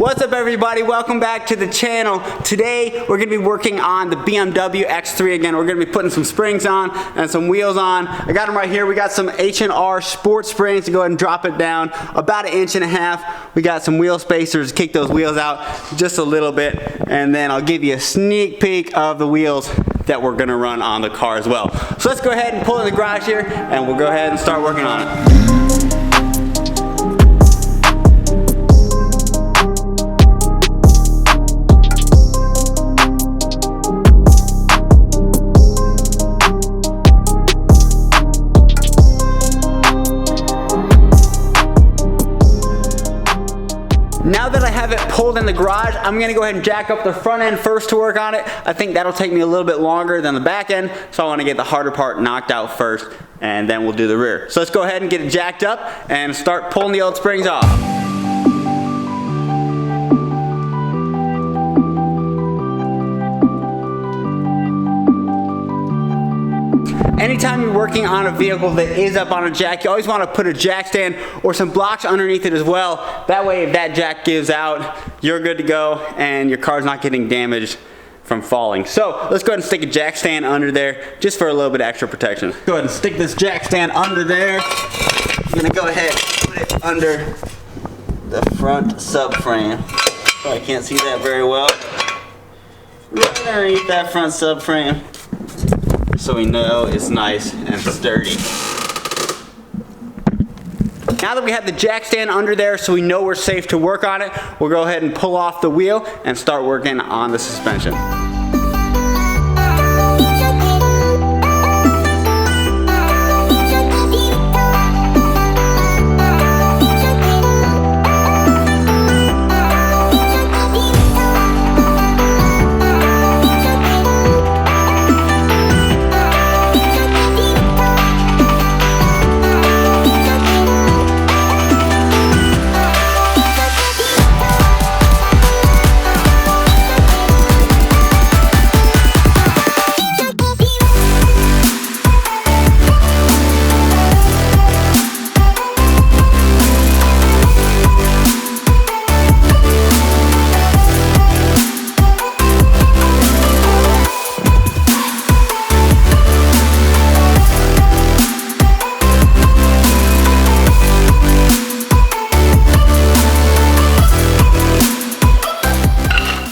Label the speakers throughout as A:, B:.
A: What's up everybody, welcome back to the channel. Today we're going to be working on the BMW X3 again. We're going to be putting some springs on and some wheels on. I got them right here. We got some H&R sport springs to go ahead and drop it down about 1.5 inches. We got some wheel spacers to kick those wheels out just a little bit, and then I'll give you a sneak peek of the wheels that we're going to run on the car as well. So let's go ahead and pull in the garage here and we'll go ahead and start working on it. Now that I have it pulled in the garage, I'm going to go ahead and jack up the front end first to work on it. I think that'll take me a little bit longer than the back end, so I want to get the harder part knocked out first, and then we'll do the rear. So let's go ahead and get it jacked up and start pulling the old springs off. Anytime you're working on a vehicle that is up on a jack, you always want to put a jack stand or some blocks underneath it as well. That way if that jack gives out, you're good to go and your car's not getting damaged from falling. So let's go ahead and stick a jack stand under there just for a little bit of extra protection. Go ahead and stick this jack stand under there. I'm going to go ahead and put it under the front subframe. So I can't see that very well. Right underneath that front subframe, so we know it's nice and sturdy. Now that we have the jack stand under there so we know we're safe to work on it, we'll go ahead and pull off the wheel and start working on the suspension.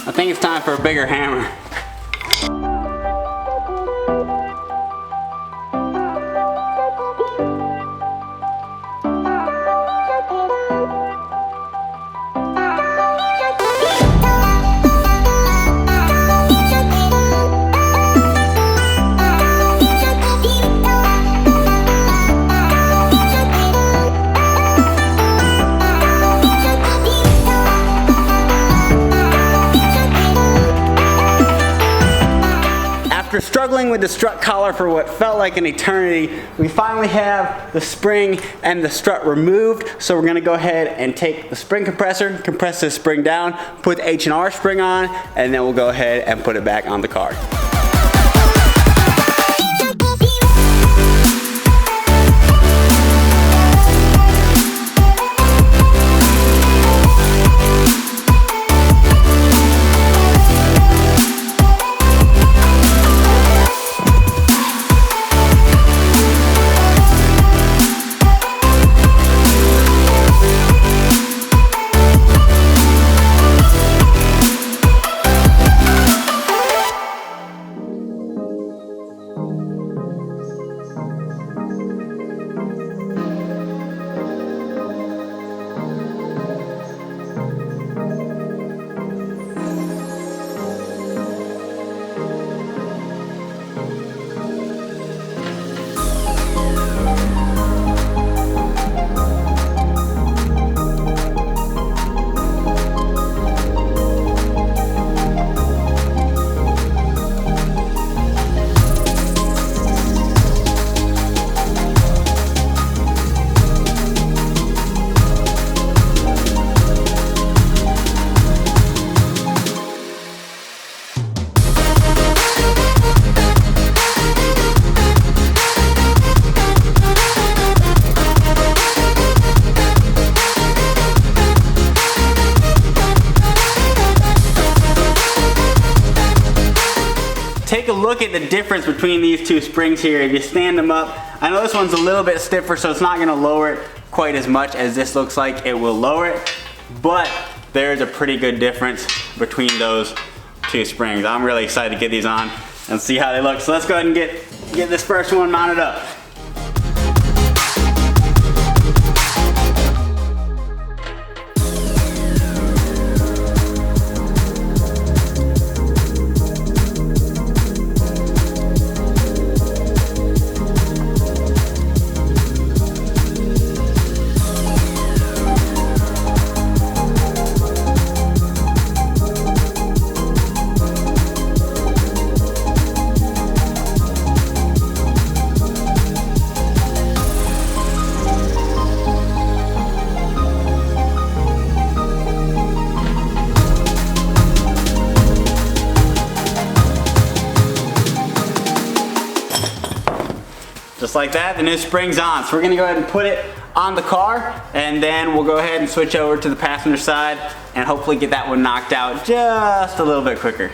A: I think it's time for a bigger hammer. After struggling with the strut collar for what felt like an eternity, we finally have the spring and the strut removed. So we're going to go ahead and take the spring compressor, compress this spring down, put the H&R spring on, and then we'll go ahead and put it back on the car. look at the difference between these two springs here, if you stand them up, I know this one's a little bit stiffer, so it's not gonna lower it quite as much as this looks like it will lower it, but there's a pretty good difference between those two springs. I'm really excited to get these on and see how they look. So let's go ahead and get this first one mounted up. Just like that, the new spring's on. So we're gonna go ahead and put it on the car, and then we'll go ahead and switch over to the passenger side and hopefully get that one knocked out just a little bit quicker.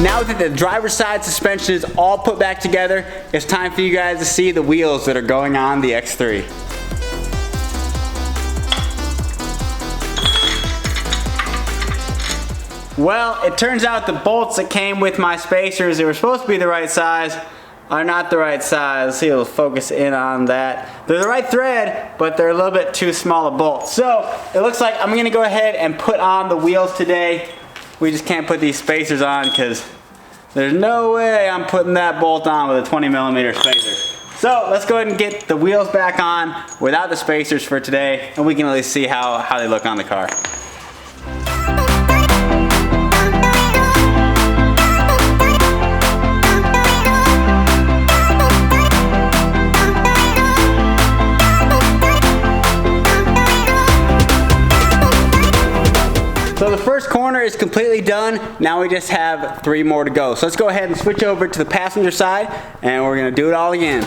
A: Now that the driver's side suspension is all put back together, it's time for you guys to see the wheels that are going on the X3. Well, it turns out the bolts that came with my spacers, they were supposed to be the right size, are not the right size. Let's see, it'll focus in on that. They're the right thread, but they're a little bit too small a bolt. So it looks like I'm gonna go ahead and put on the wheels today. We just can't put these spacers on because there's no way I'm putting that bolt on with a 20mm spacer. So let's go ahead and get the wheels back on without the spacers for today, and we can at least see how they look on the car. So the first corner is completely done. Now we just have 3 more to go. So let's go ahead and switch over to the passenger side, and we're gonna do it all again.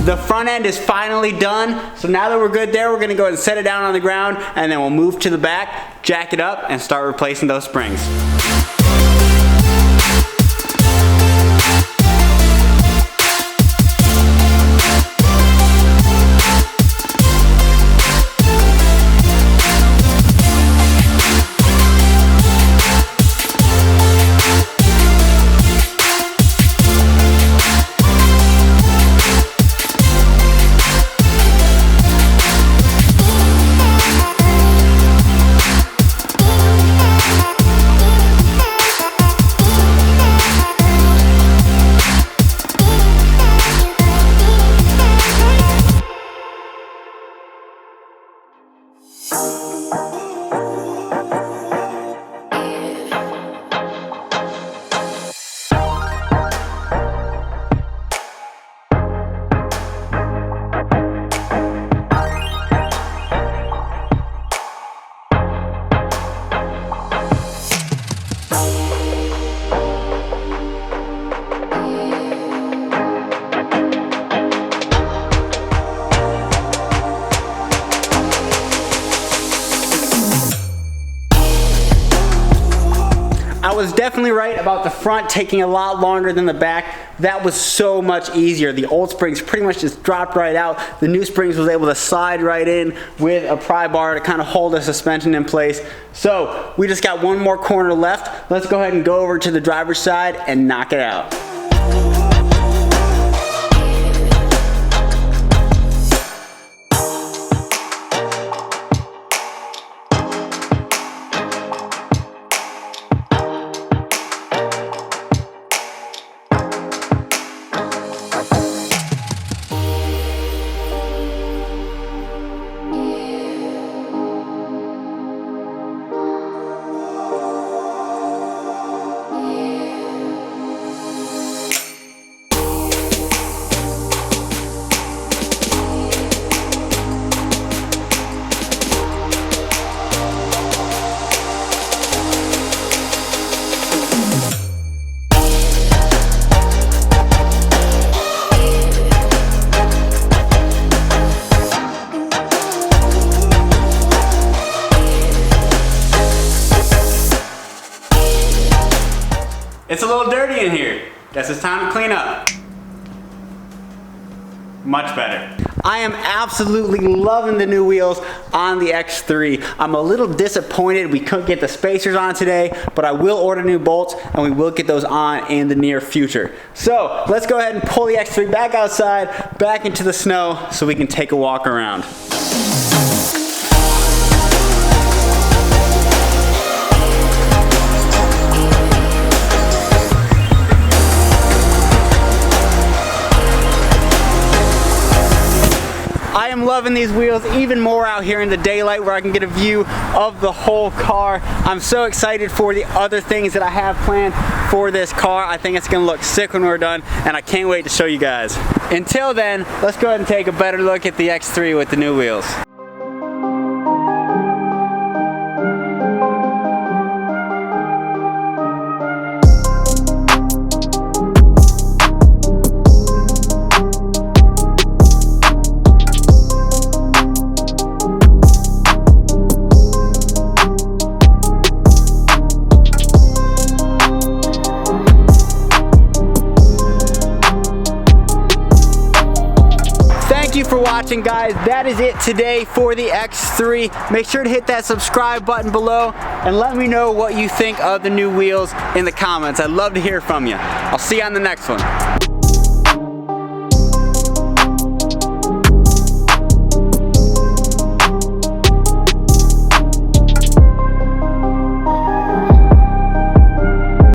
A: The front end is finally done. So now that we're good there, we're gonna go ahead and set it down on the ground, and then we'll move to the back, jack it up, and start replacing those springs. I was definitely right about the front taking a lot longer than the back. That was so much easier. The old springs pretty much just dropped right out. The new springs was able to slide right in with a pry bar to kind of hold the suspension in place. So we just got one more corner left. Let's go ahead and go over to the driver's side and knock it out. It's a little dirty in here. Guess it's time to clean up. Much better. I am absolutely loving the new wheels on the X3. I'm a little disappointed we couldn't get the spacers on today, but I will order new bolts and we will get those on in the near future. So let's go ahead and pull the X3 back outside, back into the snow so we can take a walk around. I am loving these wheels even more out here in the daylight where I can get a view of the whole car. I'm so excited for the other things that I have planned for this car. I think it's gonna look sick when we're done, and I can't wait to show you guys. Until then, let's go ahead and take a better look at the X3 with the new wheels. Thank you for watching, guys. That is it today for the X3. Make sure to hit that subscribe button below and let me know what you think of the new wheels in the comments. I'd love to hear from you. I'll see you on the next one.